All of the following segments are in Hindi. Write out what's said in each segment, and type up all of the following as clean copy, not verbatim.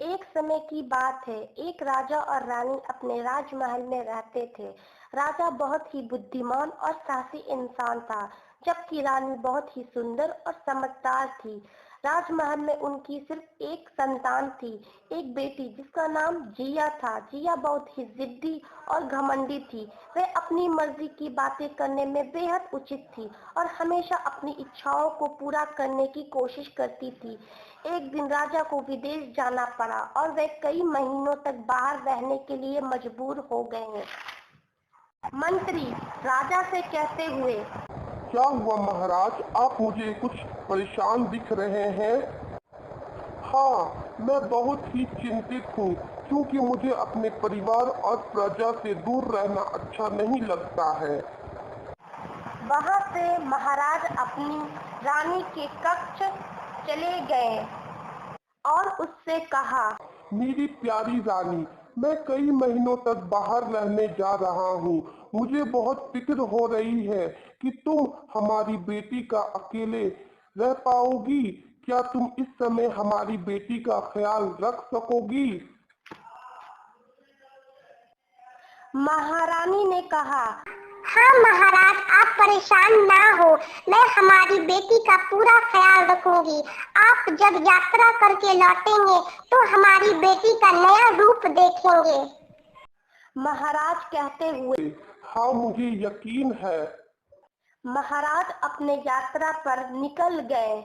एक समय की बात है, एक राजा और रानी अपने राजमहल में रहते थे। राजा बहुत ही बुद्धिमान और साहसी इंसान था, जबकि रानी बहुत ही सुंदर और समझदार थी। राजमहल में उनकी सिर्फ एक संतान थी, एक बेटी जिसका नाम जिया था। जिया बहुत ही जिद्दी और घमंडी थी। वह अपनी मर्जी की बातें करने में बेहद उचित थी और हमेशा अपनी इच्छाओं को पूरा करने की कोशिश करती थी। एक दिन राजा को विदेश जाना पड़ा और वे कई महीनों तक बाहर रहने के लिए मजबूर हो गए। मंत्री राजा से कहते हुए, क्या हुआ महाराज, आप मुझे कुछ परेशान दिख रहे हैं। हाँ, मैं बहुत ही चिंतित हूँ क्योंकि मुझे अपने परिवार और प्रजा से दूर रहना अच्छा नहीं लगता है। वहां से महाराज अपनी रानी के कक्ष चले गए और उससे कहा, मेरी प्यारी रानी, मैं कई महीनों तक बाहर रहने जा रहा हूँ। मुझे बहुत फिक्र हो रही है कि तुम हमारी बेटी का अकेले रह पाओगी। क्या तुम इस समय हमारी बेटी का ख्याल रख सकोगी? महारानी ने कहा, हाँ महाराज, आप परेशान ना हो, मैं हमारी बेटी का पूरा ख्याल रखूंगी। आप जब यात्रा करके लौटेंगे तो हमारी बेटी का नया रूप देखेंगे। महाराज कहते हुए, हाँ, मुझे यकीन है। महाराज अपने यात्रा पर निकल गए।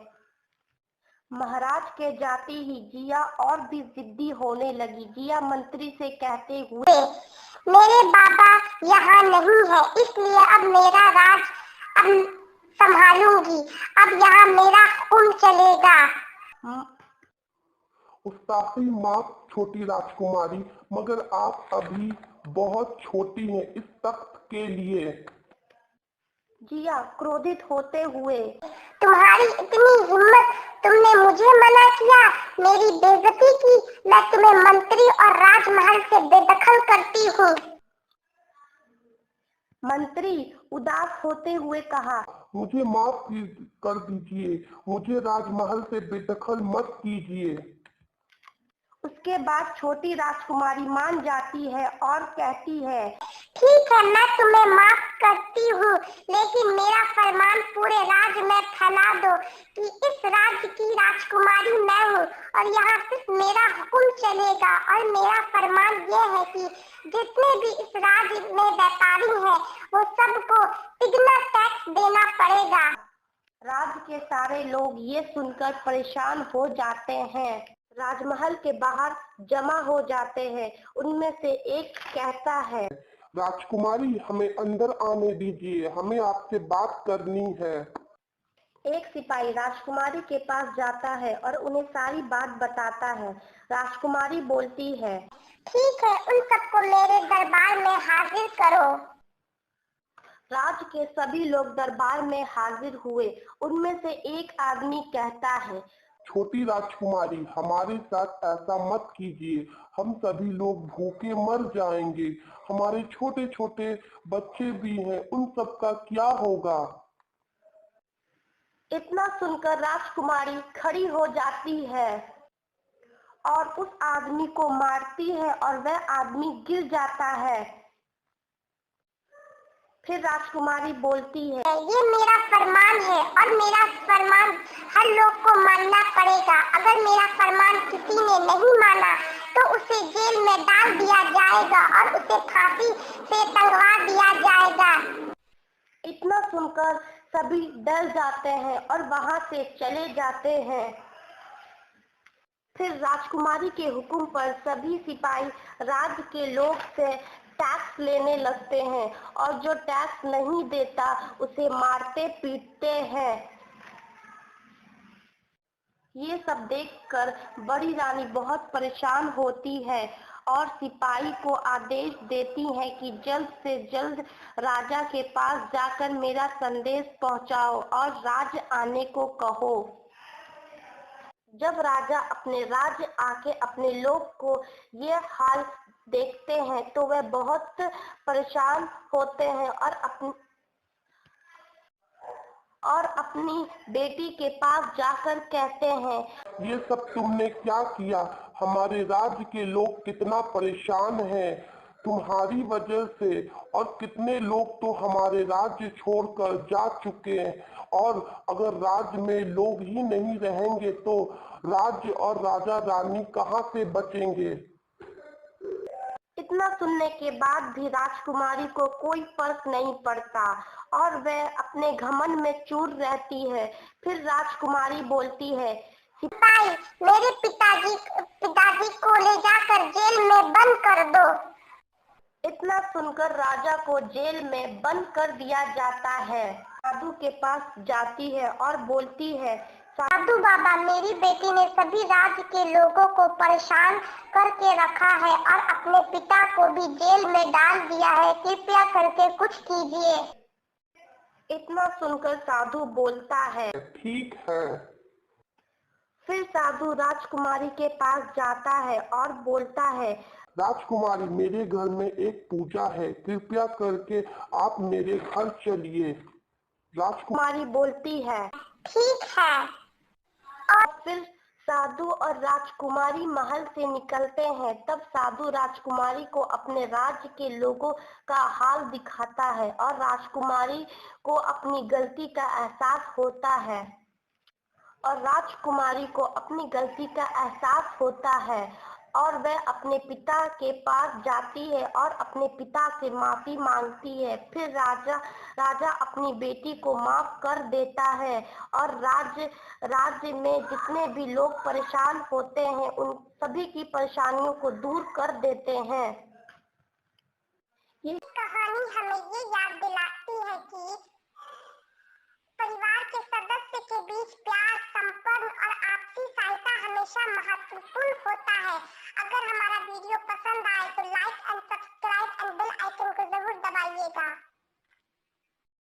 महाराज के जाते ही जिया और भी जिद्दी होने लगी। जिया मंत्री से कहते हुए, मेरे बाबा यहाँ नहीं है, इसलिए अब मेरा राज अब संभालूंगी। अब यहाँ मेरा हुक्म चलेगा। उत्साही माँ छोटी राजकुमारी, मगर आप अभी बहुत छोटी हैं इस तख्त के लिए। जिया क्रोधित होते हुए, तुम्हारी इतनी हिम्मत, तुमने मुझे मना किया, मेरी बेइज्जती की। मैं तुम्हें मंत्री और राजमहल से बेदखल करती हूँ। मंत्री उदास होते हुए कहा, मुझे माफ कर दीजिए, मुझे राजमहल से बेदखल मत कीजिए। उसके बाद छोटी राजकुमारी मान जाती है और कहती है, ठीक है, मैं तुम्हें माफ करती हूँ, लेकिन मेरा फरमान पूरे राज्य में फैला दो कि इस राज्य की राजकुमारी मैं हूँ और यहाँ सिर्फ मेरा हुक्म चलेगा। और मेरा फरमान ये है कि जितने भी इस राज्य में व्यापारी हैं, वो सबको तिगना टैक्स देना पड़ेगा। राज्य के सारे लोग ये सुनकर परेशान हो जाते हैं। राजमहल के बाहर जमा हो जाते हैं। उनमें से एक कहता है, राजकुमारी, हमें अंदर आने दीजिए, हमें आपसे बात करनी है। एक सिपाही राजकुमारी के पास जाता है और उन्हें सारी बात बताता है। राजकुमारी बोलती है, ठीक है, उन सबको मेरे दरबार में हाजिर करो। राज्य के सभी लोग दरबार में हाजिर हुए। उनमें से एक आदमी कहता है, छोटी राजकुमारी, हमारे साथ ऐसा मत कीजिए, हम सभी लोग भूखे मर जाएंगे। हमारे छोटे छोटे बच्चे भी हैं, उन सब का क्या होगा? इतना सुनकर राजकुमारी खड़ी हो जाती है और उस आदमी को मारती है और वह आदमी गिर जाता है। फिर राजकुमारी बोलती है, ये मेरा फरमान है और मेरा फरमान हर लोग को मानना पड़ेगा। अगर मेरा फरमान किसी ने नहीं माना तो उसे जेल में डाल दिया जाएगा और उसे फांसी से टंगवा दिया जाएगा। इतना सुनकर सभी डर जाते हैं और वहां से चले जाते हैं। फिर राजकुमारी के हुक्म पर सभी सिपाही राज्य के लोग से टैक्स लेने लगते हैं और जो टैक्स नहीं देता उसे मारते पीटते हैं। ये सब देखकर बड़ी रानी बहुत परेशान होती है और सिपाही को आदेश देती है कि जल्द से जल्द राजा के पास जाकर मेरा संदेश पहुंचाओ और राज्य आने को कहो। जब राजा अपने राज्य आके अपने लोग को ये हाल देखते हैं तो वह बहुत परेशान होते हैं और अपनी बेटी के पास जाकर कहते हैं, ये सब तुमने क्या किया? हमारे राज्य के लोग कितना परेशान हैं तुम्हारी वजह से, और कितने लोग तो हमारे राज्य छोड़कर जा चुके हैं, और अगर राज्य में लोग ही नहीं रहेंगे तो राज्य और राजा रानी कहाँ से बचेंगे। इतना सुनने के बाद भी राजकुमारी को कोई फर्क नहीं पड़ता और वह अपने घमंड में चूर रहती है। फिर राजकुमारी बोलती है, सिपाही, मेरे पिताजी को ले जाकर जेल में बंद कर दो। इतना सुनकर राजा को जेल में बंद कर दिया जाता है। साधु के पास जाती है और बोलती है, साधु बाबा, मेरी बेटी ने सभी राज्य के लोगों को परेशान करके रखा है और अपने पिता को भी जेल में डाल दिया है, कृपया करके कुछ कीजिए। इतना सुनकर साधु बोलता है, ठीक है। फिर साधु राजकुमारी के पास जाता है और बोलता है, राजकुमारी, मेरे घर में एक पूजा है, कृपया करके आप मेरे घर चलिए। राजकुमारी बोलती है, ठीक है। और फिर साधु और राजकुमारी महल से निकलते हैं। तब साधु राजकुमारी को अपने राज्य के लोगों का हाल दिखाता है और राजकुमारी को अपनी गलती का एहसास होता है और वह अपने पिता के पास जाती है और अपने पिता से माफी मांगती है। फिर राजा अपनी बेटी को माफ कर देता है और राज्य में जितने भी लोग परेशान होते हैं उन सभी की परेशानियों को दूर कर देते हैं। ये कहानी हमें ये याद दिलाती है कि परिवार के सदस्य के बीच प्यार, संपन्न और आपसी सहायता हमेशा महत्वपूर्ण होता है। अगर हमारा वीडियो पसंद आए तो लाइक एंड